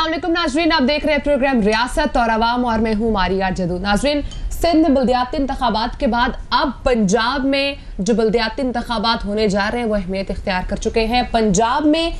अस्सलाम वालेकुम नाजरीन, आप देख रहे हैं प्रोग्राम रियासत और आवाम और मैं हूं मारिया जदू। नाजरीन, सिंध में बल्दियाती इंतखाबात के बाद अब पंजाब में जो बल्दियाती इंतखाबात होने जा रहे हैं वो अहमियत इख्तियार कर चुके हैं। पंजाब में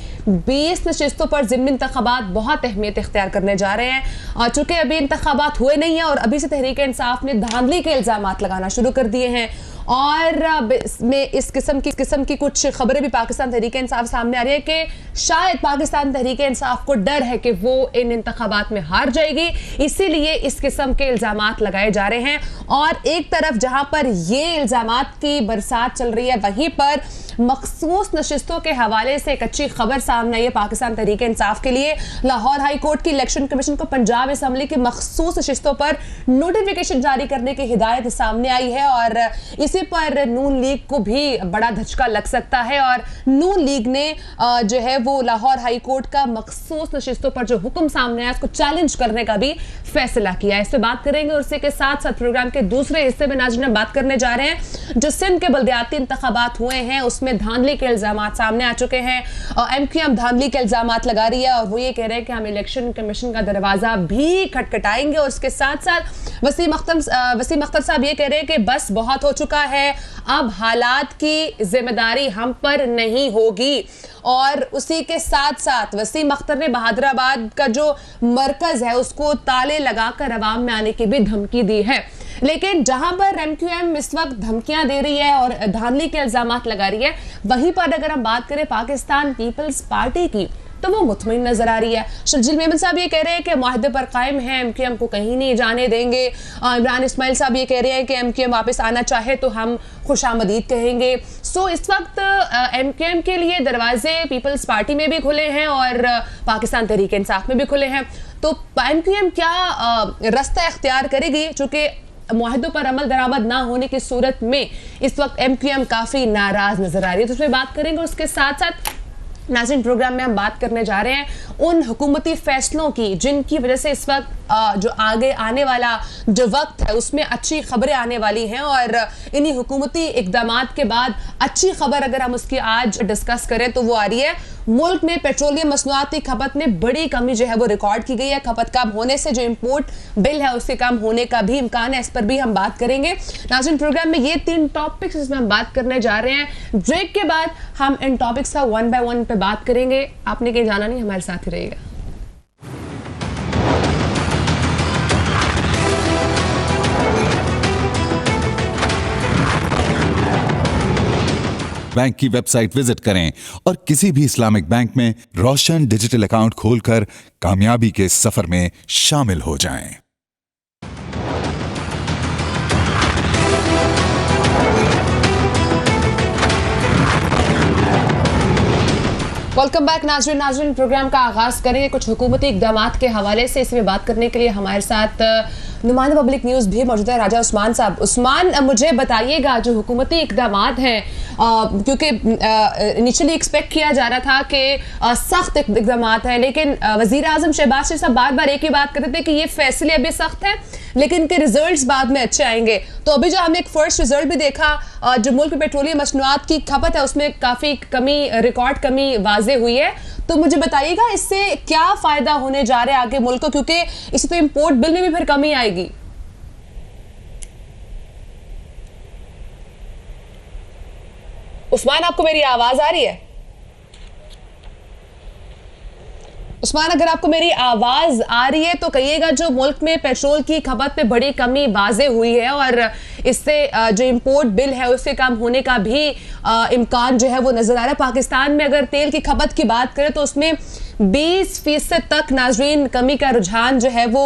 20 नशिस्तों पर ज़िमनी इंतखाबात बहुत अहमियत इख्तियार करने जा रहे हैं और चूंकि अभी इंतखाबात हुए नहीं हैं और अभी से तहरीक इंसाफ ने धांधली के इल्ज़ामात लगाना शुरू कर दिए हैं और इसमें इस किस्म की कुछ खबरें भी पाकिस्तान तहरीक इंसाफ सामने आ रही है कि शायद पाकिस्तान तहरीक इंसाफ को डर है कि वो इन इंतखाबात में हार जाएगी, इसीलिए इस किस्म के इल्ज़ामात लगाए जा रहे हैं। और एक तरफ जहां पर ये इल्ज़ामात की बरसात चल रही है, वहीं पर मखसूस नशिस्तों के हवाले से एक अच्छी खबर सामने आई है पाकिस्तान तहरीक इंसाफ के लिए। लाहौर हाई कोर्ट की इलेक्शन कमीशन को पंजाब असम्बली की मखसूस नशिस्तों पर नोटिफिकेशन जारी करने की हिदायत सामने आई है और इसी पर नून लीग को भी बड़ा धचका लग सकता है और नून लीग ने जो है वो लाहौर हाई कोर्ट का मखसूस नशिस्तों पर जो हुक्म सामने आया उसको चैलेंज करने का भी फैसला किया है। इससे बात करेंगे और इसी के साथ साथ प्रोग्राम के दूसरे हिस्से में नाज़रीन बात करने जा रहे हैं जो सिंध के बल्दियाती इंतखाबात हुए हैं उसमें धांधली के इल्जामात सामने आ चुके हैं और एमक्यूएम धांधली के इल्जामात लगा रही है और वो ये कह रहे हैं कि हम इलेक्शन कमीशन का दरवाजा भी खटखटाएंगे। और उसके साथ साथ वसीम अख्तर साहब ये कह रहे हैं कि बस बहुत हो चुका है, अब हालात की जिम्मेदारी हम पर नहीं होगी। और उसी के साथ साथ वसीम अख्तर ने बहादुराबाद का जो मरकज है उसको ताले लगाकर अवाम में आने की भी धमकी दी है। लेकिन जहां पर एमक्यूएम इस वक्त धमकियां दे रही है और धांधली के इल्जामात लगा रही है, वहीं पर अगर हम बात करें पाकिस्तान पीपल्स पार्टी की तो वो मुतमईन नजर आ रही है। शर्जील मेमन साहब ये कह रहे हैं कि मुआहदे पर कायम है, एमक्यूएम को कहीं नहीं जाने देंगे। इमरान इस्माइल साहब ये कह रहे हैं कि एमक्यूएम वापस आना चाहे तो हम खुशामदीद कहेंगे। सो इस वक्त एमक्यूएम के लिए दरवाजे पीपल्स पार्टी में भी खुले हैं और पाकिस्तान तहरीक इंसाफ में भी खुले हैं। तो एमक्यूएम क्या रास्ता इख्तियार करेगी? चूंकि मुआहदों पर अमल दरामद ना होने की सूरत में इस वक्त एमक्यूएम काफी नाराज नजर आ रही है, तो उसमें बात करेंगे। उसके साथ साथ नाज़रीन प्रोग्राम में हम बात करने जा रहे हैं उन हुकूमती फैसलों की जिनकी वजह से इस वक्त जो आगे आने वाला जो वक्त है उसमें अच्छी खबरें आने वाली हैं और इन्हीं हुकूमती इक़दामात के बाद अच्छी खबर अगर हम उसकी आज डिस्कस करें तो वो आ रही है मुल्क में पेट्रोलियम मसनूआत की खपत में बड़ी कमी जो है वो रिकॉर्ड की गई है। खपत कम होने से जो इम्पोर्ट बिल है उसके कम होने का भी इम्कान है, इस पर भी हम बात करेंगे। नाज़रीन प्रोग्राम में ये 3 टॉपिक्स इसमें हम बात करने जा रहे हैं। ब्रेक के बाद हम इन टॉपिक्स का 1 बाय 1 पे बात करेंगे। आपने कहीं जाना नहीं, हमारे साथ ही रहिएगा। बैंक की वेबसाइट विजिट करें और किसी भी इस्लामिक बैंक में रोशन डिजिटल अकाउंट खोलकर कामयाबी के सफर में शामिल हो जाएं। वेलकम बैक नाज़रीन प्रोग्राम का आगाज करेंगे कुछ हुकूमती इक़दामात के हवाले से। इसमें बात करने के लिए हमारे साथ नुमाइंदा पब्लिक न्यूज़ भी मौजूद है राजा उस्मान साहब। उस्मान, मुझे बताइएगा जो हुकूमती इक़दामात हैं, क्योंकि इनिशियली एक्सपेक्ट किया जा रहा था कि सख्त इक़दामात हैं, लेकिन वज़ीर आज़म शहबाज शरीफ साहब बार बार एक ही बात करते थे कि ये फैसले अभी सख्त हैं लेकिन इनके रिजल्ट्स बाद में अच्छे आएंगे। तो अभी जो हमने एक फर्स्ट रिजल्ट भी देखा, जो मुल्क में पेट्रोलियम मसनूआत की खपत है उसमें काफ़ी कमी, रिकॉर्ड कमी वाज़े हुई है। तो मुझे बताइएगा इससे क्या फ़ायदा होने जा रहा है आगे मुल्क को, क्योंकि इससे तो इम्पोर्ट बिल में भी फिर कमी आएगी। उस्मान, आपको मेरी आवाज़ आ रही है? उस्मान, अगर आपको मेरी आवाज़ आ रही है तो कहिएगा। जो मुल्क में पेट्रोल की खपत पे बड़ी कमी वाज़े हुई है और इससे जो इम्पोर्ट बिल है उससे कम होने का भी इम्कान जो है वो नज़र आ रहा है। पाकिस्तान में अगर तेल की खपत की बात करें तो उसमें 20% तक नाजरीन कमी का रुझान जो है वो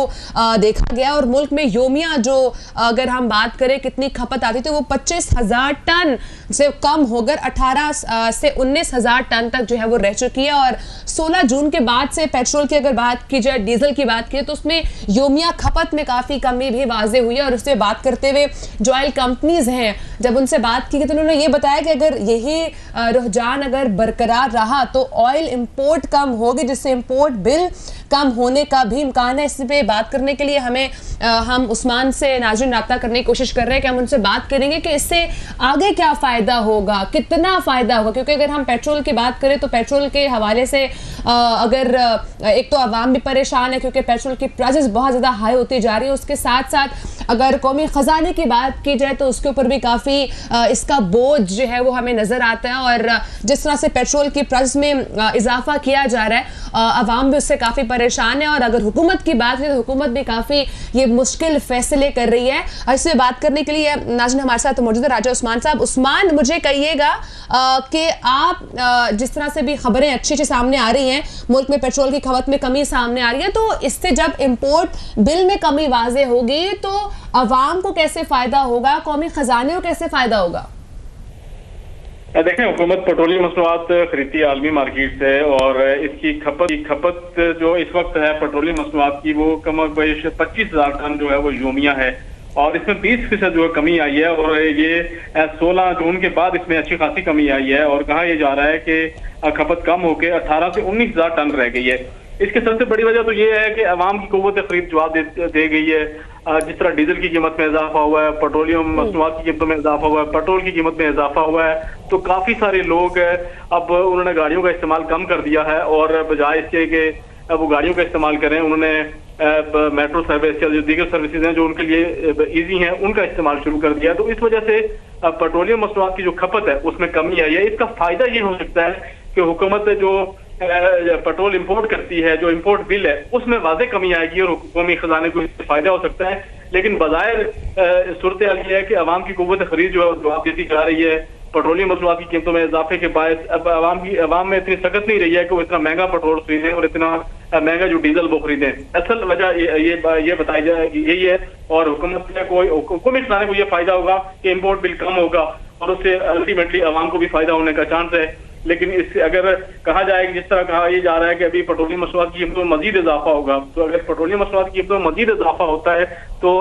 देखा गया और मुल्क में योमिया जो अगर हम बात करें कितनी खपत आती तो वो 25,000 टन से कम होकर 18 से 19,000 टन तक जो है वो रह चुकी है। और 16 जून के बाद से पेट्रोल की अगर बात की जाए, डीजल की बात की तो उसमें योमिया खपत में काफ़ी कमी भी वाजे हुई है। और उससे बात करते हुए जो ऑयल कंपनीज हैं, जब उनसे बात की तो उन्होंने ये बताया कि अगर यही रुझान अगर बरकरार रहा तो ऑयल इंपोर्ट कम होगी, जिससे इंपोर्ट बिल कम होने का भी इम्कान है? इस पे बात करने के लिए हम उस्मान से नाज़रीन राब्ता करने की कोशिश कर रहे हैं कि हम उनसे बात करेंगे कि इससे आगे क्या फ़ायदा होगा, कितना फ़ायदा होगा। क्योंकि अगर हम पेट्रोल की बात करें तो पेट्रोल के हवाले से अगर एक तो आवाम भी परेशान है क्योंकि पेट्रोल की प्राइसेस बहुत ज़्यादा हाई होती जा रही है, उसके साथ साथ अगर कौमी ख़जाने की बात की जाए तो उसके ऊपर भी काफ़ी इसका बोझ जो है वो हमें नज़र आता है। और जिस तरह से पेट्रोल की प्राइस में इजाफा किया जा रहा है, आवाम भी उससे काफ़ी परेशान है। और अगर हुकूमत की बात करें तो हुकूमत भी काफ़ी ये मुश्किल फैसले कर रही है। और इससे बात करने के लिए नाज़रीन हमारे साथ मौजूद है राजा उस्मान साहब। उस्मान, मुझे कहिएगा कि आप जिस तरह से भी खबरें अच्छी अच्छी सामने आ रही हैं, मुल्क में पेट्रोल की खपत में कमी सामने आ रही है, तो इससे जब इंपोर्ट बिल में कमी वाज़े होगी तो अवाम को कैसे फायदा होगा, कौमी खजाने को कैसे फायदा होगा? देखें, हुकूमत पेट्रोलियम मसनूआत खरीदती है आलमी मार्केट से, और इसकी खपत जो इस वक्त है पेट्रोलियम मसनूआत की वो कम 25,000 टन जो है वो यूमिया है, और इसमें 20% जो है कमी आई है। और ये 16 जून के बाद इसमें अच्छी खासी कमी आई है, और कहा यह जा रहा है कि खपत कम होकर 18 से 19,000 टन रह गई है। इसकी सबसे बड़ी वजह तो ये है कि अवाम की कुव्वत खरीद जवाब दे गई है। जिस तरह डीजल की कीमत में इजाफा हुआ है, पेट्रोलियम मसनूआत की कीमतों में इजाफा हुआ है, पेट्रोल की कीमत में इजाफा हुआ है, तो काफी सारे लोग अब उन्होंने गाड़ियों का इस्तेमाल कम कर दिया है, और बजाय इसके कि वो गाड़ियों का इस्तेमाल करें, उन्होंने मेट्रो सर्विस या जो दीगर सर्विसेज हैं जो उनके लिए ईजी हैं उनका इस्तेमाल शुरू कर दिया। तो इस वजह से पेट्रोलियम मसनूआत की जो खपत है उसमें कमी आई है। इसका फायदा ये हो सकता है कि हुकूमत जो पेट्रोल इंपोर्ट करती है, जो इंपोर्ट बिल है उसमें वाज़े कमी आएगी और कौमी खजाने को इससे फायदा हो सकता है। लेकिन बज़ाहिर सूरत हाल ये है कि अवाम की कुव्वत खरीद जो है जवाब देती जा रही है। पेट्रोलियम मसनूआत की कीमतों में इजाफे के बायस अब अवाम में इतनी सख्त नहीं रही है कि वो इतना महंगा पेट्रोल खरीदें और इतना महंगा जो डीजल वो खरीदें। असल वजह ये बताई जाए यही है, और हुकूमत को कौमी खजाने को ये फायदा होगा कि इम्पोर्ट बिल कम होगा और उससे अल्टीमेटली अवाम को भी फायदा होने का चांस है। लेकिन इससे अगर कहा जाए कि जिस तरह कहा यह जा रहा है कि अभी पेट्रोलियम मसनूआत की कीमतों में मजीद इजाफा होगा, तो अगर पेट्रोलियम मसनूआत की कीमतों में मजीद इजाफा होता है तो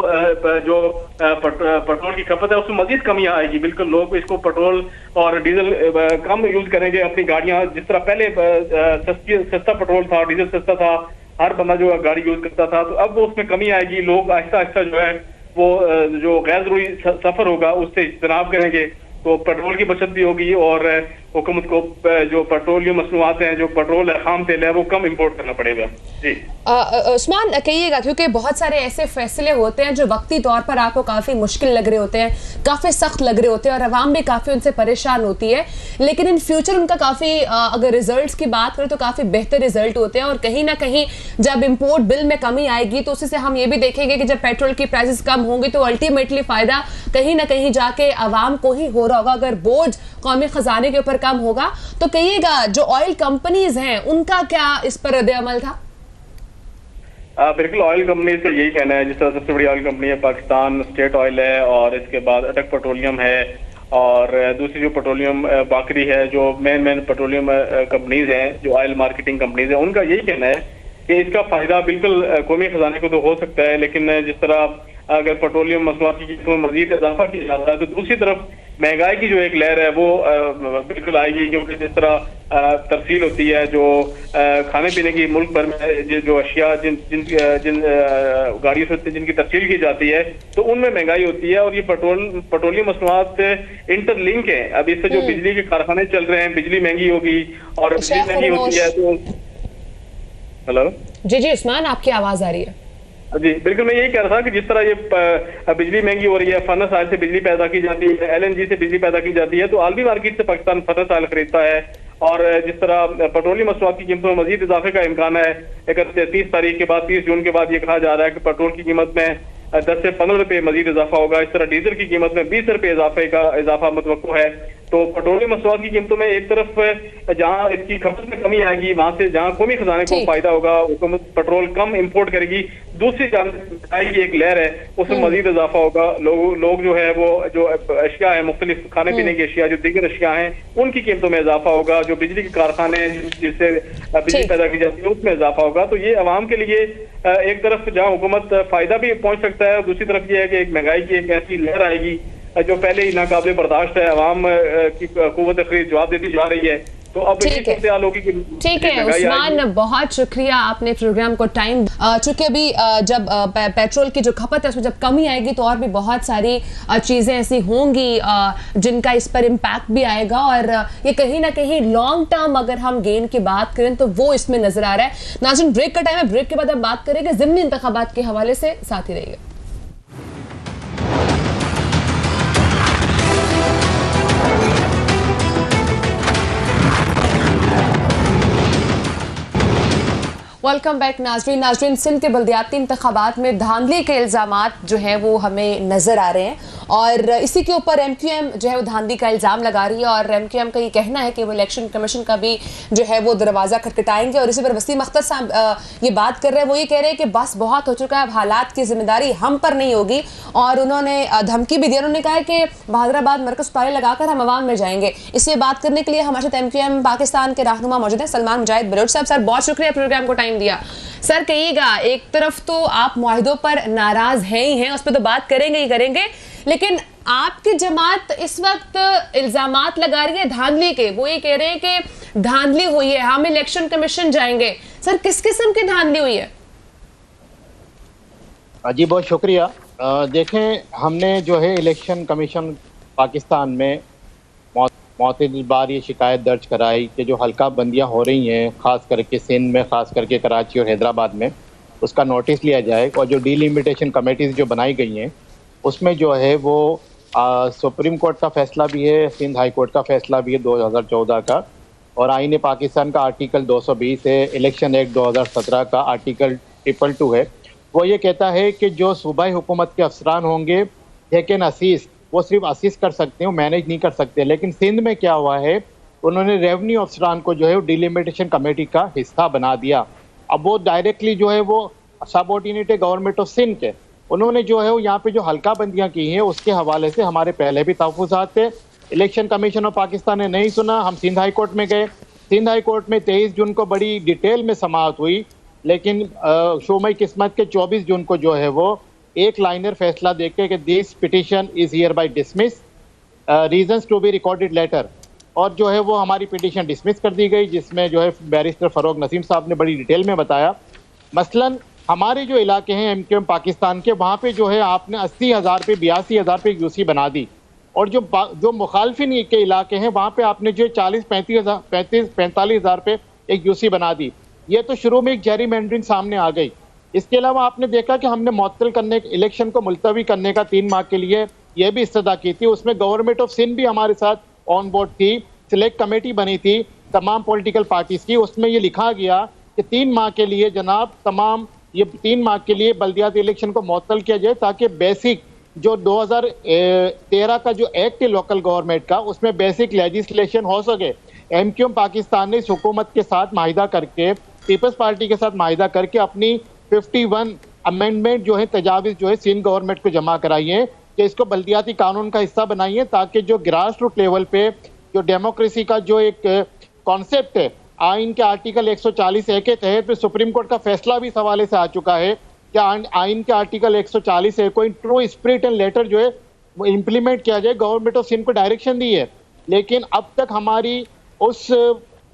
जो पेट्रोल की खपत है उसमें मजीद कमी आएगी। बिल्कुल लोग इसको पेट्रोल और डीजल कम यूज करेंगे अपनी गाड़ियां। जिस तरह पहले सस्ता पेट्रोल था, डीजल सस्ता था, हर बंदा जो गाड़ी यूज करता था, तो अब उसमें कमी आएगी। लोग आहिस्ता आहिस्ता जो है वो जो गैर जरूरी सफर होगा उससे इज्तनाब करेंगे, तो पेट्रोल की बचत भी होगी और हुकूमत को जो पेट्रोलियम मसनूआत हैं, जो पेट्रोल है, खाम तेल है, वो कम इंपोर्ट करना पड़ेगा। जी उस्मान, कहिएगा, क्योंकि बहुत सारे ऐसे फैसले होते हैं जो वक्ती तौर पर आपको काफ़ी मुश्किल लग रहे होते हैं, काफ़ी सख्त लग रहे होते हैं और अवाम भी काफ़ी उनसे परेशान होती है, लेकिन इन फ्यूचर उनका काफ़ी अगर रिजल्ट्स की बात करें तो काफ़ी बेहतर रिजल्ट होते हैं। और कहीं ना कहीं जब इम्पोर्ट बिल में कमी आएगी तो उसी से हम ये भी देखेंगे कि जब पेट्रोल की प्राइसेस कम होंगी तो अल्टीमेटली फ़ायदा कहीं ना कहीं जाके अवाम को ही हो रहा होगा। अगर बोझ कौमी खजाने के ऊपर कम होगा तो कहिएगा, जो ऑयल कंपनीज हैं उनका क्या इस पर रद्द-ए-अमल था? बिल्कुल, ऑयल कंपनी का यही कहना है। जिस तरह सबसे बड़ी ऑयल कंपनी है पाकिस्तान स्टेट ऑयल है, और इसके बाद अटक पेट्रोलियम है, और दूसरी जो पेट्रोलियम बाकरी है, जो मेन पेट्रोलियम कंपनीज हैं, जो ऑयल मार्केटिंग कंपनीज हैं, उनका यही कहना है कि इसका फायदा बिल्कुल कौमी खजाने को तो हो सकता है, लेकिन जिस तरह अगर पेट्रोलियम मसनूआत की कीमतों में मजीद इजाफा किया जाता है तो दूसरी तरफ महंगाई की जो एक लहर है वो बिल्कुल आएगी। क्योंकि जिस तरह तरसील होती है, जो खाने पीने की मुल्क भर में जो अशिया जिन गाड़ियों से जिनकी तरसील की जाती है तो उनमें महंगाई होती है, और ये पेट्रोलियम मसनूआत इंटरलिंक है। अब इससे जो बिजली के कारखाने चल रहे हैं, बिजली महंगी होगी, और बिजली महंगी होती है तो हेलो जी उस्मान, आपकी आवाज आ रही है। जी बिल्कुल, मैं यही कह रहा था कि जिस तरह ये बिजली महंगी हो रही है, फर्नेस ऑयल से बिजली पैदा की जाती है, LNG से बिजली पैदा की जाती है, तो आलमी मार्केट से पाकिस्तान फर्नेस ऑयल खरीदता है। और जिस तरह पेट्रोलियम मसनूआत की कीमतों में मजीद इजाफे का इम्कान है, 30 तारीख के बाद 30 जून के बाद ये कहा जा रहा है कि पेट्रोल की कीमत में 10 से 15 रुपए मजीद इजाफा होगा। इस तरह डीजल की कीमत में 20 रुपए इजाफा मुतवक्को है। तो पेट्रोलियम मसनूआत की कीमतों में एक तरफ जहां इसकी खपत में कमी आएगी, वहां से जहां कौमी खजाने को फायदा होगा, हुकूमत पेट्रोल कम इंपोर्ट करेगी। दूसरी जानब आएगी एक लहर है, उसमें मजीद इजाफा होगा। लोग जो है वो जो अशिया है, मुख्तलिफ खाने पीने की अशिया, जो दीगर अशिया हैं, उनकी कीमतों में इजाफा होगा। जो बिजली के कारखाने जिससे बिजली पैदा की जाती है उसमें इजाफा होगा। तो ये अवाम के लिए एक तरफ जहां हुकूमत फायदा भी पहुंच सकता है, और दूसरी तरफ ये है कि एक महंगाई की एक ऐसी लहर आएगी जो पहले ही नाकाबिले बर्दाश्त है। अवाम की कुव्वत खरीद जवाब देती जा रही है, तो अब ठीक ये है। सूरत-ए-हाल होगी कि ठीक है महंगाई उस्मान, आएगी। बहुत शुक्रिया, आपने प्रोग्राम को टाइम। चूंकि अभी जब पेट्रोल की जो खपत है उसमें जब कमी आएगी तो और भी बहुत सारी चीज़ें ऐसी होंगी जिनका इस पर इम्पैक्ट भी आएगा, और ये कहीं ना कहीं लॉन्ग टर्म अगर हम गेन की बात करें तो वो इसमें नजर आ रहा है। नाज़रीन, ब्रेक का टाइम है, ब्रेक के बाद हम बात करेंगे ज़िमनी इंतखाबात के हवाले से, साथ ही रहिए। वेलकम बैक नाजरीन, सिंध के बल्दियाती इंतखाबात में धांधली के इल्ज़ामात जो हैं वो हमें नज़र आ रहे हैं, और इसी के ऊपर MQM जो है वो धांधली का इल्ज़ाम लगा रही है, और MQM का ये कहना है कि वो इलेक्शन कमीशन का भी जो है वो दरवाज़ा खटखटाएंगे। और इसी पर वसीम अख्तर साहब ये बात कर रहे हैं, वो ये कह रहे हैं कि बस बहुत हो चुका है, अब हालात की जिम्मेदारी हम पर नहीं होगी, और उन्होंने धमकी भी दी। उन्होंने कहा है कि बहादुराबाद मरकज़ पारे लगाकर हम अवाम में जाएंगे। इससे बात करने के लिए हमारे साथ MQM पाकिस्तान के रहनुमा मौजूद हैं, सलमान मुजाहिद बलोच साहब। सर, बहुत शुक्रिया प्रोग्राम को टाइम दिया। सर, कहिएगा, एक तरफ तो आप मुआहिदों पर नाराज हैं ही हैं, उस पर तो बात करेंगे ही करेंगे, लेकिन आपकी जमात इस वक्त इल्जामात लगा रही है धांधली के। वो ये कह रहे हैं कि धांधली हुई है, हम इलेक्शन कमीशन जाएंगे। सर, किस किस्म की धांधली हुई है? जी बहुत शुक्रिया। देखें, हमने जो है इलेक्शन कमीशन पाकिस्तान में मुतअद्दिद बार ये शिकायत दर्ज कराई कि जो हल्का बंदियाँ हो रही हैं, ख़ास करके सिंध में, ख़ास करके कराची और हैदराबाद में, उसका नोटिस लिया जाए, और जो डीलिमिटेशन कमेटीज़ जो बनाई गई हैं उसमें जो है वो सुप्रीम कोर्ट का फ़ैसला भी है, सिंध हाई कोर्ट का फ़ैसला भी है 2014 का, और आईन पाकिस्तान का आर्टिकल 220 है, इलेक्शन एक्ट 2017 का आर्टिकल 222 है। वो ये कहता है कि जो सूबाई हुकूमत के अफसरान होंगे, लेकिन असीस, वो सिर्फ असीस कर सकते हैं, मैनेज नहीं कर सकते। लेकिन सिंध में क्या हुआ है, उन्होंने रेवेन्यू अफसरान को जो है वो डिलिमिटेशन कमेटी का हिस्सा बना दिया। अब वो डायरेक्टली जो है वो सबऑर्डिनेट है गवर्नमेंट ऑफ सिंध के। उन्होंने जो है वो यहाँ पे जो हल्का बंदियाँ की हैं उसके हवाले से हमारे पहले भी तहफ़्फ़ुज़ात थे। इलेक्शन कमीशन ऑफ पाकिस्तान ने नहीं सुना, हम सिंध हाई कोर्ट में गए। सिंध हाई कोर्ट में 23 जून को बड़ी डिटेल में समाअत हुई, लेकिन शोमई किस्मत के 24 जून को जो है वो एक लाइनर फैसला देके कि this petition is hereby dismiss, reasons to be recorded later, और जो है वो हमारी पिटिशन डिसमिस कर दी गई, जिसमें जो है बैरिस्टर फ़रोग नसीम साहब ने बड़ी डिटेल में बताया। मसलन हमारे जो इलाके हैं MQM पाकिस्तान के, वहाँ पे जो है आपने 80,000 पे 82,000 पे यूसी बना दी, और जो मुखालफिन के इलाके हैं वहाँ पे आपने जो 45,000 पे एक यूसी बना दी। ये तो शुरू में एक जेरीमैंडरिंग सामने आ गई। इसके अलावा आपने देखा कि हमने मुअत्तल करने, इलेक्शन को मुलतवी करने का 3 माह के लिए यह भी इस्तदा की थी। उसमें गवर्नमेंट ऑफ सिंध भी हमारे साथ ऑन बोर्ड थी, सिलेक्ट कमेटी बनी थी तमाम पॉलिटिकल पार्टीज की। उसमें ये लिखा गया कि 3 माह के लिए जनाब तमाम ये 3 माह के लिए बल्दियाती इलेक्शन को मुअत्तल किया जाए, ताकि बेसिक जो 2013 का जो एक्ट है लोकल गवर्नमेंट का, उसमें बेसिक लेजिस्लेशन हो सके। MQM पाकिस्तान ने इस हुकूमत के साथ माहिदा करके, पीपल्स पार्टी के साथ माहिदा करके अपनी 51 अमेंडमेंट जो है, तजावीज़ जो है सिंध गवर्नमेंट को जमा कराई है कि इसको बल्दियाती कानून का हिस्सा बनाइए, ताकि जो ग्रास रूट लेवल पे जो डेमोक्रेसी का जो एक कॉन्सेप्ट है, आइन के आर्टिकल 140A के तहत पे सुप्रीम कोर्ट का फैसला भी इस हवाले से आ चुका है कि आइन के आर्टिकल 140A को in true spirit and later जो है वो इम्प्लीमेंट किया जाए। गवर्नमेंट ऑफ सिंध को डायरेक्शन दी है, लेकिन अब तक हमारी उस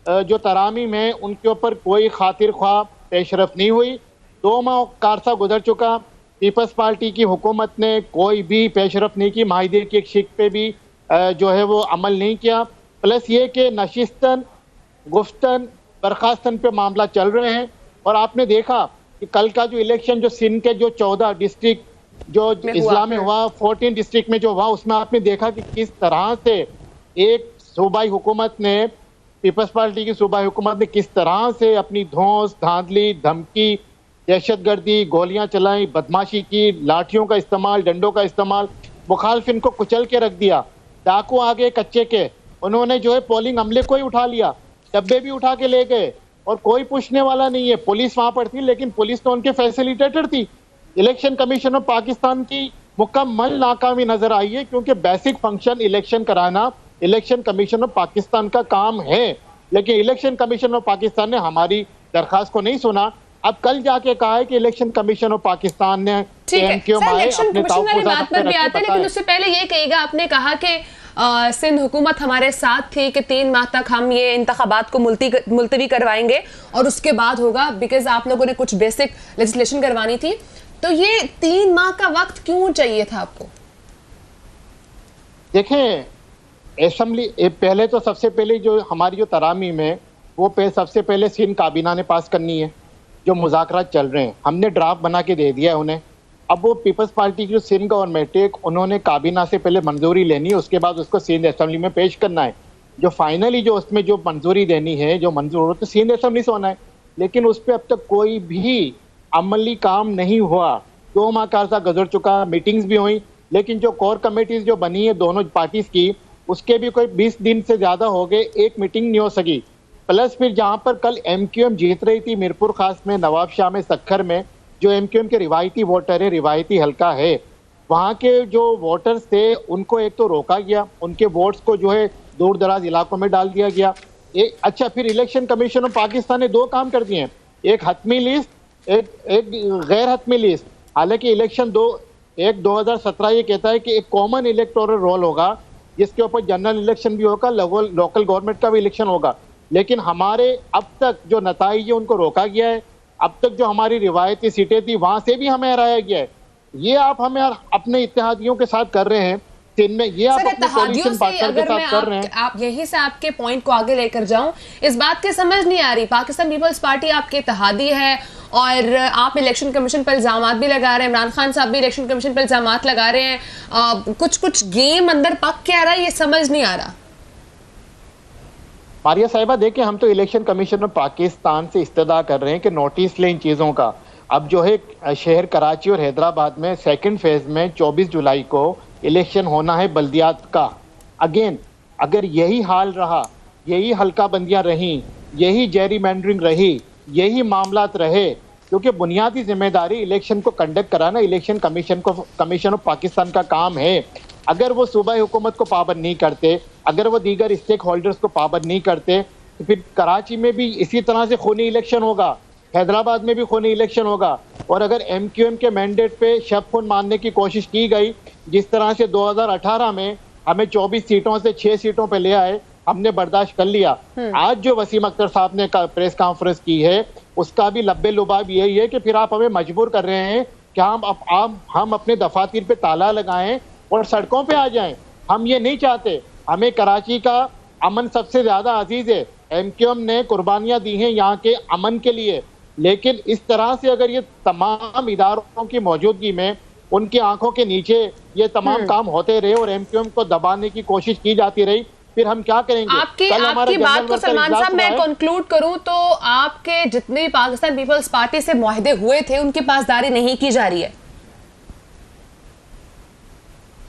जो तरामीम है उनके ऊपर कोई खातिर ख्वाह पेशरफ नहीं हुई। 2 माह का अरसा गुजर चुका, पीपल्स पार्टी की हुकूमत ने कोई भी पेशरफ नहीं की, माहिदे की एक शिक पे भी जो है वो अमल नहीं किया। प्लस ये कि नशिस्तन गुफ्तन बर्खास्तन पे मामला चल रहे हैं। और आपने देखा कि कल का जो इलेक्शन जो सिंध के जो 14 डिस्ट्रिक्ट जो इस्लाम में हुआ, 14 डिस्ट्रिक्ट में जो हुआ, उसमें आपने देखा कि किस तरह से एक सूबाई हुकूमत ने, पीपल्स पार्टी की सूबाई हुकूमत ने किस तरह से अपनी धौंस, धांधली, धमकी, दहशतगर्दी, गोलियां चलाई, बदमाशी की, लाठियों का इस्तेमाल, डंडों का इस्तेमाल, मुखालफिन को कुचल के रख दिया। डाकू आ गए कच्चे के, उन्होंने जो है पोलिंग अमले को ही उठा लिया, डब्बे भी उठा के ले गए, और कोई पूछने वाला नहीं है। पुलिस वहां पर थी, लेकिन पुलिस तो उनके फैसिलिटेटर थी। इलेक्शन कमीशन ऑफ पाकिस्तान की मुकम्मल नाकामी नजर आई है, क्योंकि बेसिक फंक्शन इलेक्शन कराना इलेक्शन कमीशन ऑफ पाकिस्तान का काम है, लेकिन इलेक्शन कमीशन ऑफ पाकिस्तान ने हमारी दरखास्त को नहीं सुना। अब कल जाके कहा है कि इलेक्शन कमीशन ऑफ पाकिस्तान ने ठीक है सर, इलेक्शन कमीशन वाली बात पर भी आते हैं, लेकिन उससे पहले ये कहिएगा, आपने कहा कि सिंध हुकूमत हमारे साथ थी कि 3 माह तक हम ये इंतखाबात को मुलतवी करवाएंगे और उसके बाद होगा, बिकॉज आप लोगों ने कुछ बेसिक लेजिस्लेशन करवानी थी। तो ये 3 माह का वक्त क्यों चाहिए था आपको? देखें, असेंबली पहले तो सबसे पहले जो हमारी जो तरामीम है वो सबसे पहले सिंध काबीना ने पास करनी है। जो मुज़ाकरात चल रहे हैं हमने ड्राफ्ट बना के दे दिया है उन्हें। अब वो पीपल्स पार्टी की जो सिंध गवर्नमेंट है उन्होंने काबीना से पहले मंजूरी लेनी है, उसके बाद उसको सिंध असेंबली में पेश करना है। जो फाइनली जो उसमें जो मंजूरी देनी है, जो मंजूर हो तो सिंध असेंबली से होना है, लेकिन उस पर अब तक कोई भी अमली काम नहीं हुआ। 2 माह का अर्सा गुजर चुका, मीटिंग्स भी हुई, लेकिन जो कोर कमेटीज जो बनी है दोनों पार्टीज की, उसके भी कोई 20 दिन से ज़्यादा हो गए, एक मीटिंग नहीं हो सकी। प्लस फिर जहाँ पर कल MQM जीत रही थी मीरपुर खास में, नवाब शाह में, सक्खर में, जो MQM के रिवायती वोटर है, रिवायती हल्का है, वहाँ के जो वोटर्स थे उनको एक तो रोका गया, उनके वोट्स को जो है दूर दराज इलाकों में डाल दिया गया। अच्छा, फिर इलेक्शन कमीशन ऑफ पाकिस्तान ने 2 काम कर दिए हैं, एक हतमी लिस्ट, एक गैर हतमी लिस्ट। हालांकि इलेक्शन 2017 ये कहता है कि एक कॉमन इलेक्टोरल रोल होगा जिसके ऊपर जनरल इलेक्शन भी होगा, लोकल गवर्नमेंट का भी इलेक्शन होगा, लेकिन हमारे अब तक जो नताइज है उनको रोका गया है। अब तक जो हमारी रिवायती सीटें थी वहां से भी हमें हराया गया है। ये आप हमें अपने इत्तेहादियों के साथ कर रहे हैं सिंध में, ये आप अपने कोलिशन पार्टनर के साथ कर रहे हैं। आप यहीं से आपके पॉइंट को आगे लेकर जाऊं, इस बात की समझ नहीं आ रही, पाकिस्तान पीपल्स पार्टी आपके इत्तेहादी है और आप इलेक्शन कमीशन पर इल्जामात भी लगा रहे हैं, इमरान खान साहब भी इलेक्शन कमीशन पर इल्जामात लगा रहे हैं, कुछ गेम अंदर पक के आ रहा है, ये समझ नहीं आ रहा। मारिया साहिबा, देखिए, हम तो इलेक्शन कमीशन ऑफ पाकिस्तान से इस्तदा कर रहे हैं कि नोटिस लें इन चीज़ों का। अब जो है शहर कराची और हैदराबाद में सेकंड फेज में 24 जुलाई को इलेक्शन होना है बल्दियात का। अगेन, अगर यही हाल रहा, यही हल्का बंदियाँ रहीं, यही जेरीमैंडरिंग रही, यही मामलात रहे, क्योंकि बुनियादी जिम्मेदारी इलेक्शन को कंडक्ट कराना इलेक्शन कमीशन ऑफ पाकिस्तान का काम है। अगर वो सूबाई हुकूमत को पाबंद नहीं करते, अगर वो दीगर स्टेक होल्डर्स को पाबंद नहीं करते, तो फिर कराची में भी इसी तरह से खूनी इलेक्शन होगा, हैदराबाद में भी खूनी इलेक्शन होगा। और अगर MQM के मैंडेट पे शब खून मारने की कोशिश की गई, जिस तरह से 2018 में हमें 24 सीटों से 6 सीटों पे ले आए, हमने बर्दाश्त कर लिया। आज जो वसीम अख्तर साहब ने प्रेस कॉन्फ्रेंस की है, उसका भी लब्बे लुबाब यही है कि फिर आप हमें मजबूर कर रहे हैं कि हम अपने दफातर पे ताला लगाएं और सड़कों पे आ जाएं। हम ये नहीं चाहते। हमें कराची का अमन सबसे ज़्यादा अजीज़ है। MQM ने कुर्बानियाँ दी हैं यहाँ के अमन के लिए, लेकिन इस तरह से अगर ये तमाम इदारों की मौजूदगी में उनकी आंखों के नीचे ये तमाम काम होते रहे और MQM को दबाने की कोशिश की जाती रही, फिर हम क्या करेंगे? आपकी बात को सलमान साहब मैं कंक्लूड करूं तो आपके जितने भी पाकिस्तान पीपल्स पार्टी से मुआहदे हुए थे उनकी पासदारी नहीं की जा रही है।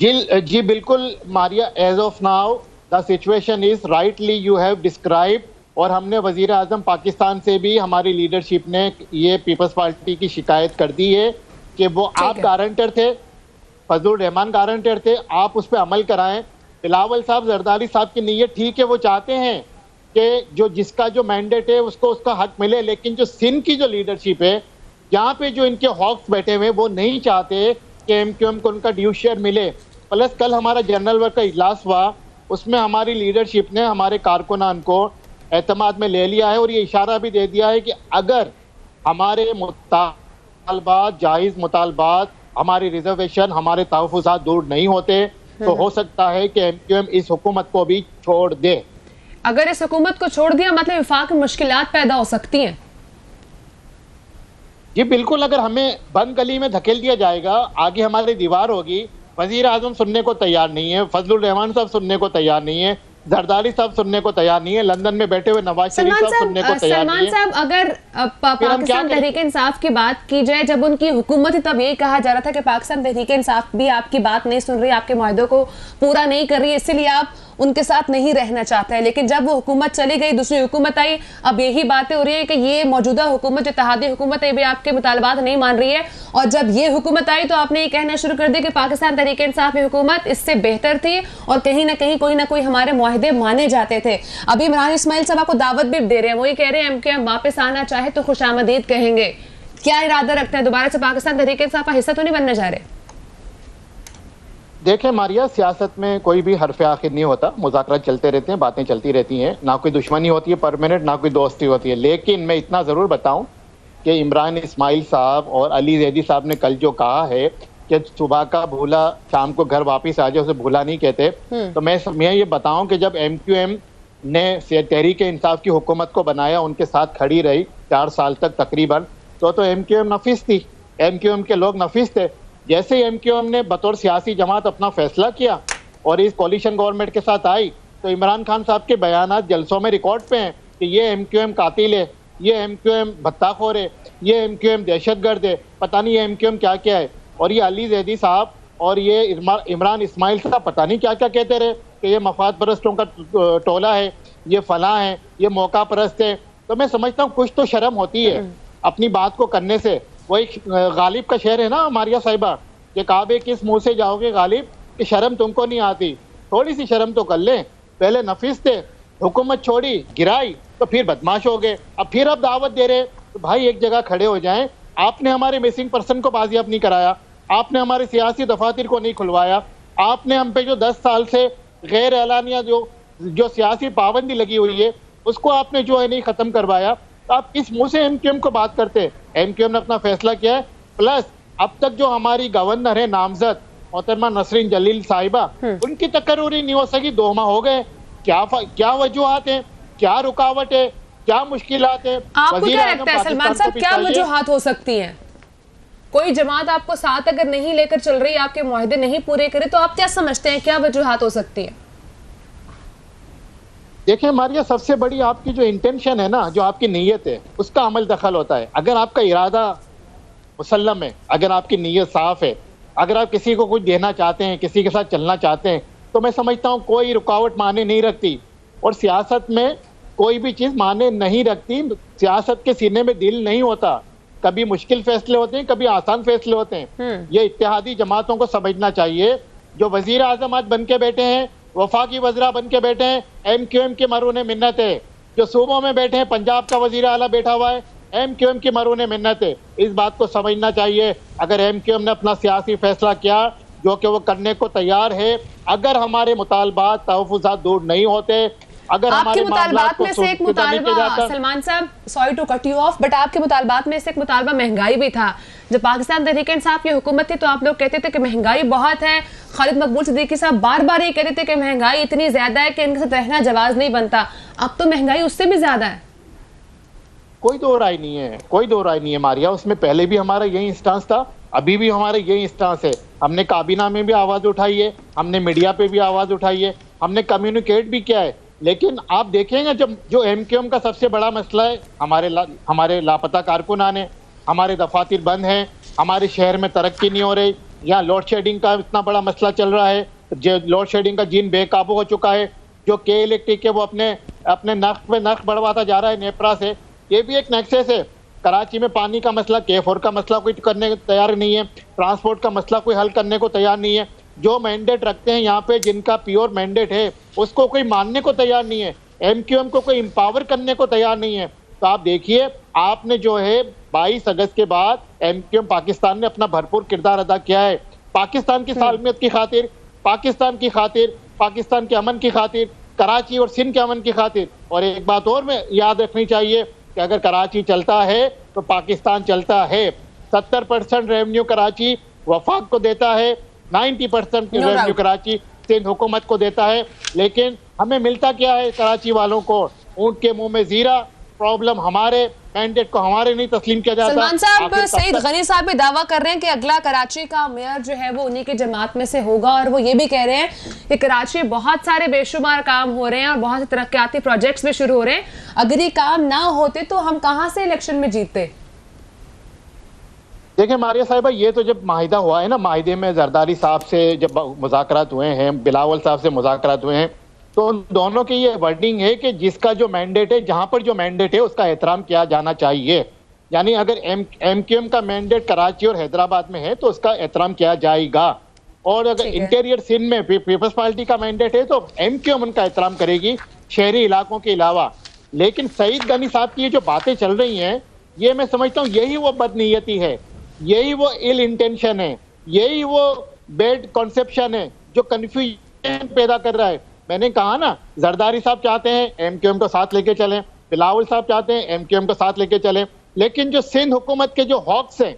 जी बिल्कुल Maria, as of now the situation is rightly you have describe. और हमने वजीर आजम पाकिस्तान से भी हमारी लीडरशिप ने ये पीपल्स पार्टी की शिकायत कर दी है कि वो आप गारंटर थे, फजलुर रहमान गारंटर थे, आप उस पर अमल कराएं। बिलावल साहब, जरदारी साहब की नीयत ठीक है, वो चाहते हैं कि जिसका जो मैंडेट है उसको उसका हक मिले, लेकिन जो सिंध की जो लीडरशिप है, यहाँ पे जो इनके हॉक्स बैठे हुए, वो नहीं चाहते कि MQM को उनका ड्यू शेयर मिले। प्लस कल हमारा जनरल वर्क का इजलास हुआ, उसमें हमारी लीडरशिप ने हमारे कारकुनान को एतमाद में ले लिया है और ये इशारा भी दे दिया है कि अगर हमारे मुतालबात, जायज़ मुतालबात, हमारी रिजर्वेशन, हमारे तहफ़्फ़ुज़ात दूर नहीं होते तो हो सकता है कि MQM इस हुकूमत को भी छोड़ दे। अगर इस हुकूमत को छोड़ दिया मतलब वफाक में मुश्किलात पैदा हो सकती हैं। जी बिल्कुल, अगर हमें बंद गली में धकेल दिया जाएगा, आगे हमारी दीवार होगी। वजीर आजम सुनने को तैयार नहीं है, फजलुर रहमान साहब सुनने को तैयार नहीं है, जरदारी साहब सुनने को तैयार नहीं है, लंदन में बैठे हुए नवाज शरीफ साहब सुनने को तैयार नहीं है। सलमान साहब, अगर पाकिस्तान तहरीक इंसाफ की बात की जाए, जब उनकी हुकूमत थी तब यही कहा जा रहा था कि पाकिस्तान तहरीक इंसाफ भी आपकी बात नहीं सुन रही, आपके मुआहदों को पूरा नहीं कर रही, इसीलिए आप उनके साथ नहीं रहना चाहते हैं। लेकिन जब वो हुकूमत चली गई, दूसरी हुकूमत आई, अब यही बातें हो रही है कि ये मौजूदा हुकूमत, जो इत्तेहादी हुकूमत है, भी आपके मुतालबात नहीं मान रही है। और जब ये हुकूमत आई तो आपने ये कहना शुरू कर दिया कि पाकिस्तान तहरीक इंसाफ की हुकूमत इससे बेहतर थी और कहीं ना कहीं कोई ना कोई हमारे मुआहदे माने जाते थे। अभी इमरान इस्माइल साहब आपको दावत भी दे रहे हैं, वो ये कह रहे हैं MQM वापस आना चाहे तो खुशामदीद कहेंगे। क्या इरादा रखते हैं? दोबारा से पाकिस्तान तहरीक इंसाफ का हिस्सा तो नहीं बनने जा रहे? देखें मारिया, सियासत में कोई भी हरफ आखिर नहीं होता, मुज़ाकरात चलते रहते हैं, बातें चलती रहती हैं, ना कोई दुश्मनी होती है परमानेंट, ना कोई दोस्ती होती है। लेकिन मैं इतना ज़रूर बताऊं कि इमरान इस्माइल साहब और अली ज़ैदी साहब ने कल जो कहा है कि सुबह का भूला शाम को घर वापस आ जाए, उसे भूला नहीं कहते। तो मैं ये बताऊं कि जब MQM ने तहरीक इंसाफ की हुकूमत को बनाया, उनके साथ खड़ी रही 4 साल तक तकरीबन, तो MQM नफिस थी, MQM के लोग नफिस थे। जैसे ही MQM ने बतौर सियासी जमात अपना फैसला किया और इस कोलिशन गवर्नमेंट के साथ आई, तो इमरान खान साहब के बयानात जलसों में रिकॉर्ड पे हैं कि ये MQM कातिल है, ये MQM भत्ताखोर है, ये MQM दहशतगर्द है, पता नहीं ये MQM क्या क्या है। और ये अली ज़ैदी साहब और ये इमरान इस्माइल साहब पता नहीं क्या क्या कहते रहे कि ये मफाद परस्तों का टोला है, ये फलां है, ये मौका परस्त है। तो मैं समझता हूँ कुछ तो शर्म होती है अपनी बात को करने से। वही गालिब का शेर है ना मारिया साहिबा, कि काबे किस मुंह से जाओगे गालिब, कि शर्म तुमको नहीं आती, थोड़ी सी शर्म तो कर लें। पहले नफिस थे, हुकूमत छोड़ी, गिराई, तो फिर बदमाश हो गए, अब फिर अब दावत दे रहे। तो भाई एक जगह खड़े हो जाएं। आपने हमारे मिसिंग पर्सन को बाजियाब नहीं कराया, आपने हमारे सियासी दफातर को नहीं खुलवाया, आपने हम पे जो 10 साल से गैर एलानिया जो सियासी पाबंदी लगी हुई है उसको आपने जो है नहीं खत्म करवाया। तो आप किस मुंह से MQM को बात करते हैं? MQM ने अपना फैसला किया है। प्लस अब तक जो हमारी गवर्नर है नामजद मोहतरमा नसरीन जलील साहिबा, उनकी तकर्री नहीं हो सकी, 2 माह हो गए। क्या वजूहात है, क्या रुकावट है, क्या मुश्किलात है? आपको क्या लगता है सलमान साहब, क्या वजूहात हो सकती हैं? कोई जमात आपको साथ अगर नहीं लेकर चल रही, आपके मुआहदे नहीं पूरे करे, तो आप क्या समझते हैं क्या वजूहात हो सकती है? देखिए मारिया, सबसे बड़ी आपकी जो इंटेंशन है ना, जो आपकी नीयत है, उसका अमल दखल होता है। अगर आपका इरादा मुसल्लम है, अगर आपकी नीयत साफ है, अगर आप किसी को कुछ देना चाहते हैं, किसी के साथ चलना चाहते हैं, तो मैं समझता हूँ कोई रुकावट माने नहीं रखती। और सियासत में कोई भी चीज़ माने नहीं रखती। सियासत के सीने में दिल नहीं होता, कभी मुश्किल फैसले होते हैं, कभी आसान फैसले होते हैं। ये इत्तेहादी जमातों को समझना चाहिए। जो वजीर आजम आज बन के बैठे हैं, वफाकी वज़रा बन के बैठे हैं, MQM के मरूने मिन्नत है। जो सूबों में बैठे हैं, पंजाब का वजीर आला बैठा हुआ है, MQM की मरूने मिन्नत है। इस बात को समझना चाहिए। अगर MQM ने अपना सियासी फैसला किया, जो कि वो करने को तैयार है, अगर हमारे मुतालबात तहफ़्फ़ुज़ात दूर नहीं होते, अगर आपके मुतालबात में से एक मुतालबा, सलमान साहब sorry to cut you off, but आपके मुतालबात में से एक मुतालबा महंगाई भी था। जब पाकिस्तान तहरीक इंसाफ की हुकूमत थी तो आप लोग कहते थे कि महंगाई बहुत है। खालिद मकबूल सिद्दीकी साहब बार बार ये कहते थे कि महंगाई इतनी ज्यादा है कि इनके साथ रहना जवाज नहीं बनता। अब तो महंगाई उससे भी ज्यादा है। कोई दो राय नहीं है, कोई दो राय नहीं है मारिया। उसमें पहले भी हमारा यही स्टांस था, अभी भी हमारा यही स्टांस है। हमने काबीना में भी आवाज़ उठाई है, हमने मीडिया पे भी आवाज़ उठाई है, हमने कम्युनिकेट भी किया है। लेकिन आप देखेंगे जब जो MQM का सबसे बड़ा मसला है, हमारे लापता कारकुन आने, हमारे दफातर बंद हैं, हमारे शहर में तरक्की नहीं हो रही, यहाँ लोड शेडिंग का इतना बड़ा मसला चल रहा है, जो लोड शेडिंग का जीन बेकाबू हो चुका है, जो के इलेक्ट्रिक है वो अपने नख पे नख बढ़वाता जा रहा है नेपरा से, ये भी एक नेक्सेस है। कराची में पानी का मसला, K4 का मसला कोई करने को तैयार नहीं है, ट्रांसपोर्ट का मसला कोई हल करने को तैयार नहीं है। जो मैंडेट रखते हैं यहाँ पे, जिनका प्योर मैंडेट है, उसको कोई मानने को तैयार नहीं है। MQM को कोई एम्पावर करने को तैयार नहीं है। तो आप देखिए, आपने जो है 22 अगस्त के बाद MQM पाकिस्तान ने अपना भरपूर किरदार अदा किया है, पाकिस्तान की सालमियत की खातिर, पाकिस्तान की खातिर, पाकिस्तान के अमन की खातिर, कराची और सिंध के अमन की खातिर। और एक बात और में याद रखनी चाहिए कि अगर कराची चलता है तो पाकिस्तान चलता है। 70% रेवेन्यू कराची वफाक को देता है, 90% रेवेन्यू कराची सिंध हुकूमत को देता है। लेकिन हमें मिलता क्या है कराची वालों को? ऊंट के मुंह में जीरा। प्रॉब्लम हमारे मैंडेट को हमारे नहीं तस्लीम किया जाता। सलमान साहब, सईद गनी साहब भी दावा कर रहे हैं कि अगला कराची का मेयर जो है वो उन्हीं की जमात में से होगा, और वो ये भी कह रहे हैं कि कराची बहुत सारे बेशुमार काम हो रहे हैं और बहुत से तरक्याती प्रोजेक्ट्स भी शुरू हो रहे हैं। अगर ये काम ना होते तो हम कहां से इलेक्शन में जीतते? देखिए मारिया साहिबा, ये तो जब माहिदा हुआ है ना, माहिदे में जरदारी साहब से जब मुज़ाकरात हुए हैं, बिलावल साहब से मुज़ाकरात हुए हैं, तो उन दोनों की ये वर्डिंग है कि जिसका जो मैंडेट है, जहां पर जो मैंडेट है उसका एहतराम किया जाना चाहिए। यानी अगर MQM का मैंडेट कराची और हैदराबाद में है तो उसका एहतराम किया जाएगा। और अगर इंटीरियर सिंध में पीपल्स पार्टी का मैंडेट है तो MQM उनका एहतराम करेगी, शहरी इलाकों के अलावा। लेकिन सईद गनी साहब की ये जो बातें चल रही हैं, ये मैं समझता हूँ यही वो बदनीयती है, यही वो इल इंटेंशन है, यही वो बेड कॉन्सेप्शन है जो कंफ्यूजन पैदा कर रहा है। मैंने कहा ना, जरदारी साहब चाहते हैं एमक्यूएम को साथ लेके चलें, बिलावल साहब चाहते हैं एमक्यूएम को साथ लेके चलें, लेकिन जो सिंध हुकूमत के जो हॉक्स हैं,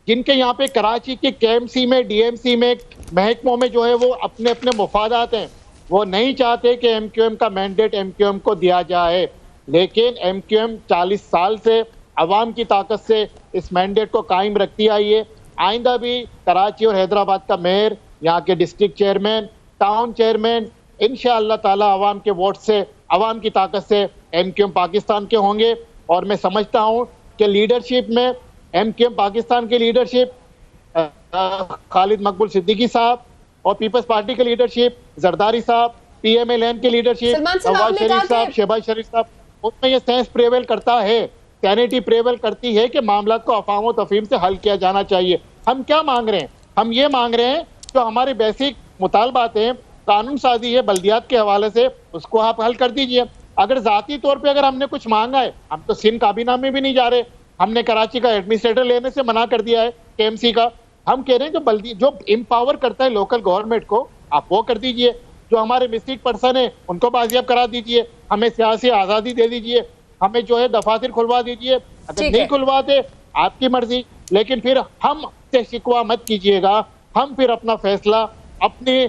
जिनके यहाँ पे कराची के केएमसी में, डीएमसी में, महकमों में जो है वो अपने अपने मुफादात हैं, वो नहीं चाहते कि एमक्यूएम का मैंडेट एमक्यूएम को दिया जाए। लेकिन एमक्यूएम 40 साल से अवाम की ताकत से इस मैंडेट को कायम रखती आई है। आइंदा भी कराची और हैदराबाद का मेयर, यहाँ के डिस्ट्रिक्ट चेयरमैन, टाउन चेयरमैन, इंशाअल्लाह ताला अवाम के वोट से, अवाम की ताकत से एमक्यूएम पाकिस्तान के होंगे। और मैं समझता हूँ कि लीडरशिप में एमक्यूएम पाकिस्तान की लीडरशिप, खालिद मकबूल सिद्दीकी साहब, और पीपल्स पार्टी की लीडरशिप, जरदारी साहब, पीएमएलएन की लीडरशिप, नवाज शरीफ साहब, शहबाज शरीफ साहब, उसमें यह सेंस प्रेवेल करता है, सैनिटी प्रेवेल करती है कि मामला को अफवाह व तफहीम से हल किया जाना चाहिए। हम क्या मांग रहे हैं? हम ये मांग रहे हैं जो हमारे बेसिक मुतालबात हैं, कानून साजी है बल्दियात के हवाले से, उसको आप हल कर दीजिए। अगर जाती तौर पे अगर हमने कुछ मांगा है, हम तो सिंध काबीना में भी नहीं जा रहे, हमने कराची का एडमिनिस्ट्रेटर लेने से मना कर दिया है, केएमसी का। हम कह रहे हैं जो एम्पावर करता है लोकल गवर्नमेंट को, आप वो कर दीजिए। जो हमारे मिस्टेक पर्सन है उनको बाजियाब करा दीजिए, हमें सियासी आज़ादी दे दीजिए, हमें जो है दफातर खुलवा दीजिए। अगर नहीं खुलवाते आपकी मर्जी, लेकिन फिर हम से शिकवा मत कीजिएगा, हम फिर अपना फैसला अपने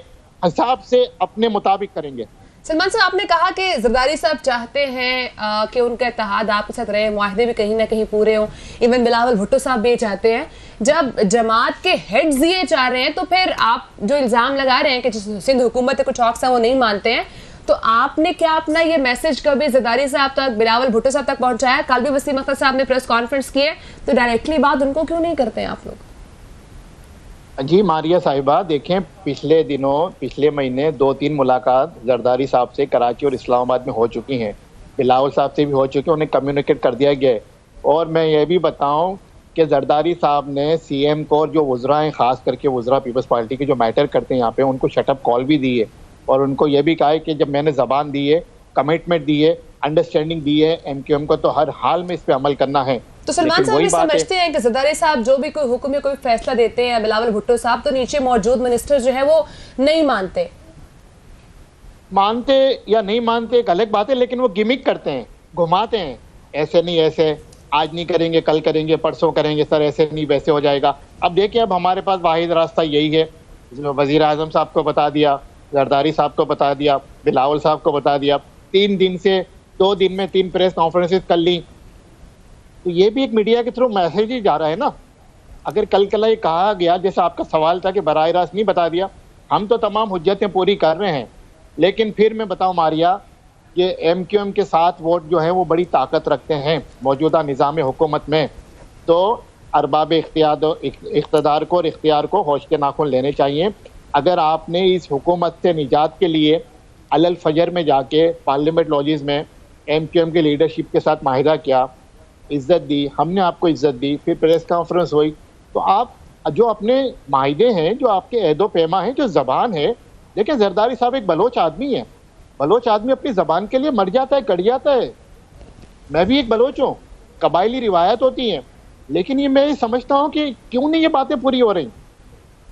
हिसाब से अपने मुताबिक करेंगे। सलमान साहब, आपने कहा कि जरदारी साहब चाहते हैं कि उनका इत्तेहाद आपके साथ रहे, मुआहदे भी कहीं ना कहीं पूरे हों, इवन बिलावल भुट्टो साहब भी चाहते हैं। जब जमात के हेड्स ये चाह रहे हैं तो फिर आप जो इल्ज़ाम लगा रहे हैं कि सिंध हुकूमत के कुछ हॉक्स हैं वो नहीं मानते हैं, तो आपने क्या अपना ये मैसेज कभी जरदारी साहब तक, बिलावल भुट्टो साहब तक पहुंचाया? कल भी वसीम अख्तर साहब ने प्रेस कॉन्फ्रेंस की है, तो डायरेक्टली बात उनको क्यों नहीं करते हैं आप लोग? जी मारिया साहिबा, देखें पिछले दिनों, पिछले महीने 2-3 मुलाकात जरदारी साहब से कराची और इस्लामाबाद में हो चुकी हैं, बिलावल साहब से भी हो चुकी है, उन्हें कम्युनिकेट कर दिया गया है। और मैं ये भी बताऊं कि जरदारी साहब ने सीएम को और जो वज़रा हैं, ख़ास करके वज़रा पीपल्स पार्टी के जो मैटर करते हैं यहाँ पे, उनको शटअप कॉल भी दी है और उनको ये भी कहा है कि जब मैंने ज़बान दी है, कमिटमेंट दी है, अंडरस्टैंडिंग दी है एमक्यूएम को, तो हर हाल में इस पर अमल करना है। तो सलमान साहब ये समझते हैं कि जरदारी साहब जो भी कोई हुक्म या कोई फैसला देते हैं, बिलावल भुट्टो साहब तो नीचे मौजूद मिनिस्टर जो है वो नहीं मानते? मानते या नहीं मानते एक अलग बात है, लेकिन वो गिमिक करते हैं, घुमाते हैं, ऐसे नहीं ऐसे, आज नहीं करेंगे कल करेंगे, परसों करेंगे सर, ऐसे नहीं वैसे हो जाएगा। अब देखिए, अब हमारे पास वाहिद रास्ता यही है, वजीर आजम साहब को बता दिया, जरदारी साहब को बता दिया, बिलावल साहब को बता दिया, 3 दिन से 2 दिन में 3 प्रेस कॉन्फ्रेंसेस कर ली, तो ये भी एक मीडिया के थ्रू मैसेज ही जा रहा है ना। अगर कल ये कहा गया, जैसे आपका सवाल था कि बराह रास्त नहीं बता दिया, हम तो तमाम हुज्जतें पूरी कर रहे हैं, लेकिन फिर मैं बताऊं मारिया, ये एमक्यूएम के साथ वोट जो है वो बड़ी ताकत रखते हैं मौजूदा निज़ाम हुकूमत में, तो अरबाब इख्तियार को और इख्तियार को होश के नाखून लेने चाहिए। अगर आपने इस हुकूमत से निजात के लिए अलल फजर में जाके पार्लियामेंट लॉजिस में एमक्यूएम की लीडरशिप के साथ माहिदा किया, इज्जत दी, हमने आपको इज्जत दी, फिर प्रेस कॉन्फ्रेंस हुई, तो आप जो अपने माहिदे हैं, जो आपके ऐदो पैमा हैं, जो ज़बान है, देखिए जरदारी साहब एक बलोच आदमी है, बलोच आदमी अपनी ज़बान के लिए मर जाता है, कट जाता है। मैं भी एक बलोच हूँ, कबायली रिवायत होती हैं, लेकिन ये मैं समझता हूँ कि क्यों नहीं ये बातें पूरी हो रही,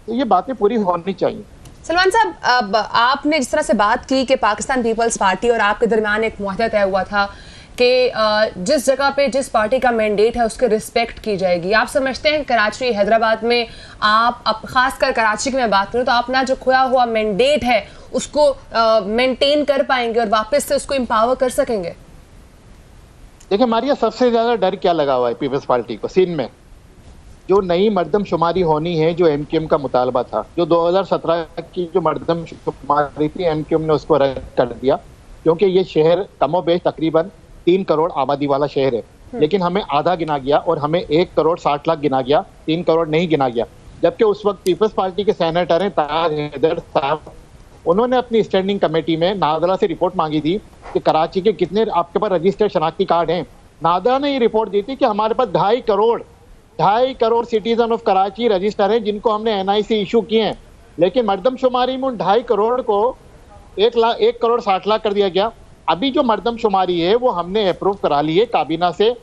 तो ये बातें पूरी होनी चाहिए। सलमान साहब, अब आपने जिस तरह से बात की कि पाकिस्तान पीपल्स पार्टी और आपके दरमियान एक मुआहदा तय हुआ था कि जिस जगह पे जिस पार्टी का मैंडेट है उसके रिस्पेक्ट की जाएगी, आप समझते हैं कराची हैदराबाद में आप खासकर कराची की मैं बात करूँ तो अपना जो खोया हुआ मैंडेट है उसको मेंटेन कर पाएंगे और वापस से उसको एम्पावर कर सकेंगे? देखिए मारिया, सबसे ज़्यादा डर क्या लगा हुआ है पीपल्स पार्टी को सिंध में? जो नई मर्दमशुमारी होनी है, जो एमक्यूएम का मुतालबा था, जो 2017 की जो मर्दमशुमारी थी, एमक्यूएम ने उसको रद्द कर दिया, क्योंकि ये शहर कमोबेश तकरीबन 3 करोड़ आबादी वाला शहर है, लेकिन हमें आधा गिना गया और हमें 1 करोड़ 60 लाख गिना गया, 3 करोड़ नहीं गिना गया। जबकि उस वक्त पीपल्स पार्टी के सेनेटर हैं ताज हैदर साहब, उन्होंने अपनी स्टैंडिंग कमेटी में नादरा से रिपोर्ट मांगी थी कि कराची के कितने आपके पास रजिस्टर्ड शनाख्ती कार्ड हैं। नादरा ने ये रिपोर्ट दी थी कि हमारे पास 2.5 crore citizen of Karachi register हैं जिनको हमने एनआईसी इशू किए हैं, लेकिन मर्दमशुमारी में उन 2.5 करोड़ को 1 करोड़ 60 लाख कर दिया गया। अभी जो मर्दमशुमारी है वो हमने अप्रूव करा ली है काबीना से,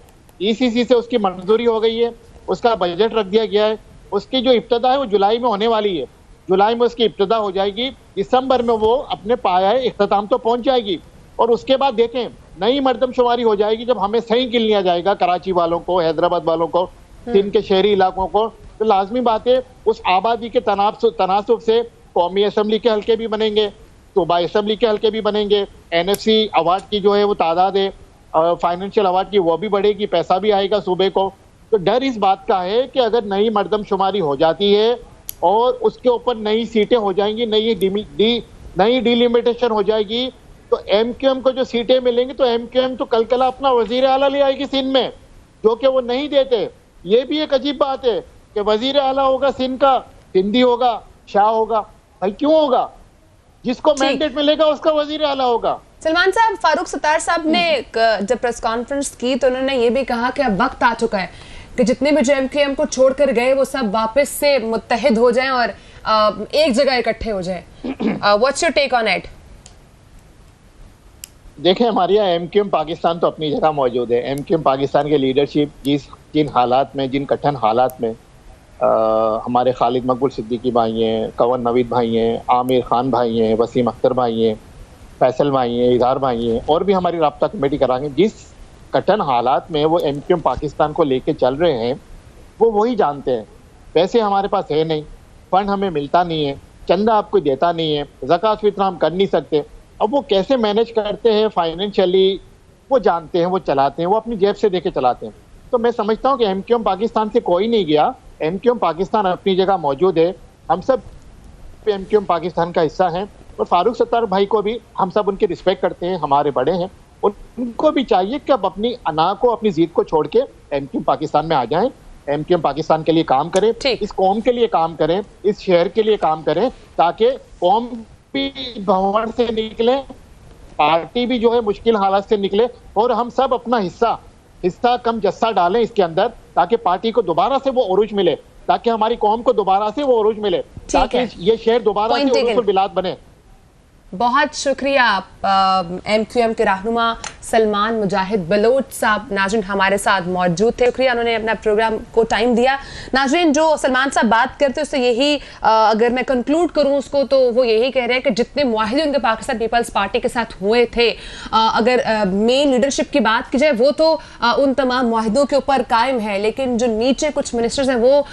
ईसीसी से उसकी मंजूरी हो गई है, उसका बजट रख दिया गया है, उसकी जो इब्तदा है वो जुलाई में होने वाली है। जुलाई में उसकी इब्तिदा हो जाएगी, दिसंबर में वो अपने पाया इख्तिताम तो पहुंच जाएगी। और उसके बाद देखें नई मर्दमशुमारी हो जाएगी, जब हमें सही गिन लिया जाएगा कराची वालों को, हैदराबाद वालों को, सिंध के शहरी इलाकों को, तो लाजमी बात है उस आबादी के तनासुब से कौमी असम्बली के हल्के भी बनेंगे, सूबाई असम्बली के हल्के भी बनेंगे, NFC अवार्ड की जो है वो तादाद है, फाइनेंशियल अवार्ड की वो भी बढ़ेगी, पैसा भी आएगा सूबे को। तो डर इस बात का है कि अगर नई मर्दमशुमारी हो जाती है और उसके ऊपर नई सीटें हो जाएंगी, नई डिलिमिटेशन हो जाएगी, तो MQM को जो सीटें मिलेंगी तो MQM तो कल अपना वजीर आला ले आएगी सिंध में, जो कि वो नहीं देते। ये भी एक अजीब बात है कि वजीर आला होगा सिंध का, सिंधी होगा, शाह होगा। भाई क्यों होगा? जिसको मैंडेट मिलेगा उसका वजीर आला होगा। सलमान साहब, फारूक सत्तार साहब ने जब प्रेस कॉन्फ्रेंस की तो उन्होंने ये भी कहा कि अब वक्त आ चुका है कि जितने भी जो MQM को छोड़कर गए वो सब वापस से मुत्तहिद हो जाएं और एक जगह इकट्ठे हो जाएं। What's your take on it? देखें, हमारे यहाँ MQM पाकिस्तान तो अपनी जगह मौजूद है। MQM पाकिस्तान के लीडरशिप जिन हालात में, जिन कठिन हालात में हमारे खालिद मकबूल सिद्दीकी भाई हैं, कंवर नवीद भाई हैं, आमिर खान भाई हैं, वसीम अख्तर भाई हैं, फैसल भाई हैं, इजहार भाई हैं, और भी हमारी राब्ता कमेटी कराएंगे, जिस कठिन हालात में वो MQM पाकिस्तान को लेके चल रहे हैं वो वही जानते हैं। पैसे हमारे पास है नहीं, फंड हमें मिलता नहीं है, चंदा आपको देता नहीं है, ज़कात फित्र हम कर नहीं सकते। अब वो कैसे मैनेज करते हैं फाइनेंशियली वो जानते हैं, वो चलाते हैं, वो अपनी जेब से देके चलाते हैं। तो मैं समझता हूँ कि MQM पाकिस्तान से कोई नहीं गया, MQM पाकिस्तान अपनी जगह मौजूद है। हम सब MQM पाकिस्तान का हिस्सा हैं और फारूक सत्तार भाई को भी हम सब उनकी रिस्पेक्ट करते हैं, हमारे बड़े हैं। उनको भी चाहिए कि अब अपनी अना को, अपनी जीत को छोड़ के MQM पाकिस्तान में आ जाएं, MQM पाकिस्तान के लिए काम करें, इस कौम के लिए काम करें, इस शहर के लिए काम करें, ताकि कौम भी भंवर से निकले, पार्टी भी जो है मुश्किल हालात से निकले और हम सब अपना हिस्सा कम जस्सा डालें इसके अंदर, ताकि पार्टी को दोबारा से वो उरूज मिले, ताकि हमारी कौम को दोबारा से वो उरूज मिले, ताकि ये शहर दोबारा से उरूज बिलाद बने। बहुत शुक्रिया MQM के रहनुमा सलमान मुजाहिद बलोच साहब नाज़रीन हमारे साथ मौजूद थे। शुक्रिया, उन्होंने अपना प्रोग्राम को टाइम दिया। नाज़रीन, जो सलमान साहब बात करते उससे यही अगर मैं कंक्लूड करूं उसको, तो वो यही कह रहे हैं कि जितने मुआहिदे उनके पाकिस्तान पीपल्स पार्टी के साथ हुए थे, अगर मेन लीडरशिप की बात की जाए वो तो उन तमाम मुआहिदों के ऊपर कायम है, लेकिन जो नीचे कुछ मिनिस्टर्स हैं वो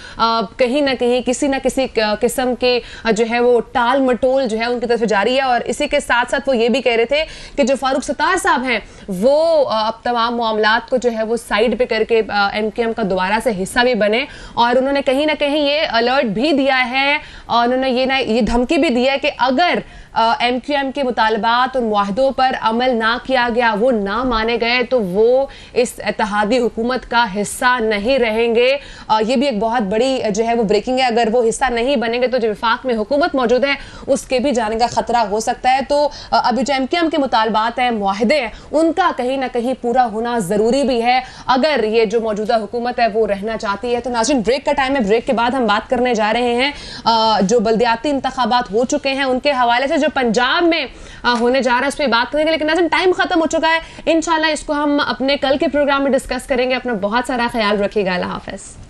कहीं ना कहीं किसी ना किसी किस्म के जो है वो टाल मटोल जो है उनकी तरफ जारी है। और इसी के साथ साथ वो ये भी कह रहे थे कि जो फारूक सत्तार साहब हैं वो अब तमाम मामलात को जो है वो साइड पे करके MQM का दोबारा से हिस्सा भी बने। और उन्होंने कहीं ना कहीं ये अलर्ट भी दिया है और उन्होंने ये धमकी भी दी है कि अगर MQM के मुतालबात और मुआहदों पर अमल ना किया गया, वो ना माने गए, तो वो इस इत्तेहादी हुकूमत का हिस्सा नहीं रहेंगे। ये भी एक बहुत बड़ी जो है वो ब्रेकिंग है। अगर वो हिस्सा नहीं बनेंगे तो जो विफाक में हुकूमत मौजूद है उसके भी जाने का खतरा हो सकता है। तो अभी जो MQM के मुतालबात हैं, मुआहदे हैं, उनका कहीं ना कहीं पूरा होना ज़रूरी भी है अगर ये जो मौजूदा हुकूमत है वो रहना चाहती है। तो नाज़रीन, ब्रेक का टाइम है, ब्रेक के बाद हम बात करने जा रहे हैं जो बल्दियाती इंतखाबात हो चुके हैं उनके हवाले से, जो पंजाब में होने जा रहा है उस पर बात करेंगे। लेकिन नाज़रीन, टाइम खत्म हो चुका है, इंशाल्लाह इसको हम अपने कल के प्रोग्राम में डिस्कस करेंगे। अपना बहुत सारा ख्याल रखिएगा। अल्लाह हाफ़िज़।